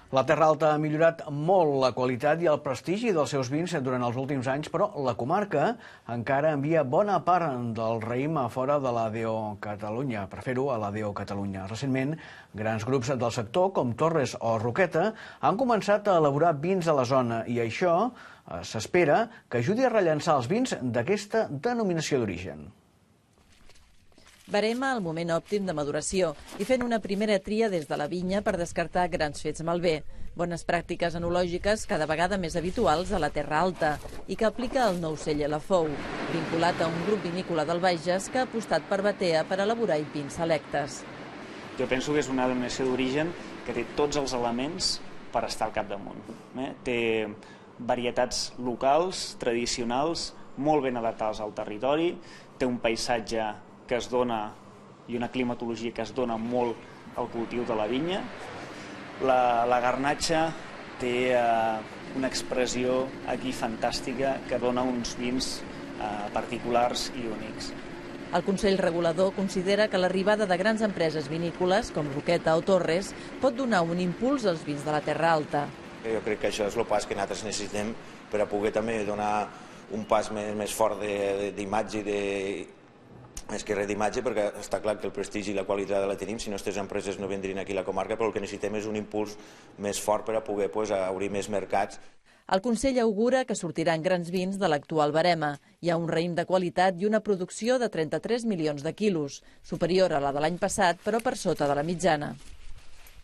La Terra Alta ha millorat molt la qualitat i el prestigi dels seus vins durant els últims anys, però la comarca encara envia bona part del raïm a fora de l'ADO Catalunya, per fer-ho a l'ADO Catalunya. Recentment, grans grups del sector, com Torres o Roqueta, han començat a elaborar vins a la zona i això s'espera que ajudi a rellançar els vins d'aquesta denominació d'origen. Verema el moment òptim de maduració i fent una primera tria des de la vinya per descartar grans fets malbé. Bones pràctiques enològiques cada vegada més habituals a la Terra Alta i que aplica el nou celler La Fou, vinculat a un grup vinícola del Bages que ha apostat per Batea per elaborar vins selectes. Jo penso que és una denominació d'origen que té tots els elements per estar al capdamunt. Té varietats locals, tradicionals, molt ben adaptades al territori, té un paisatge que es dona i una climatologia que es dona molt al cultiu de la vinya. La garnatxa té una expressió aquí fantàstica que dona uns vins particulars i únics. El Consell Regulador considera que l'arribada de grans empreses vinícoles, com Roqueta o Torres, pot donar un impuls als vins de la Terra Alta. Jo crec que això és el pas que nosaltres necessitem per a poder també donar un pas més fort d'imatge més que res d'imatge, perquè està clar que el prestigi i la qualitat la tenim, si no aquestes empreses no vendrien aquí a la comarca, però el que necessitem és un impuls més fort per a poder obrir més mercats. El Consell augura que sortiran grans vins de l'actual barema. Hi ha un raïm de qualitat i una producció de 33 milions de quilos, superior a la de l'any passat, però per sota de la mitjana.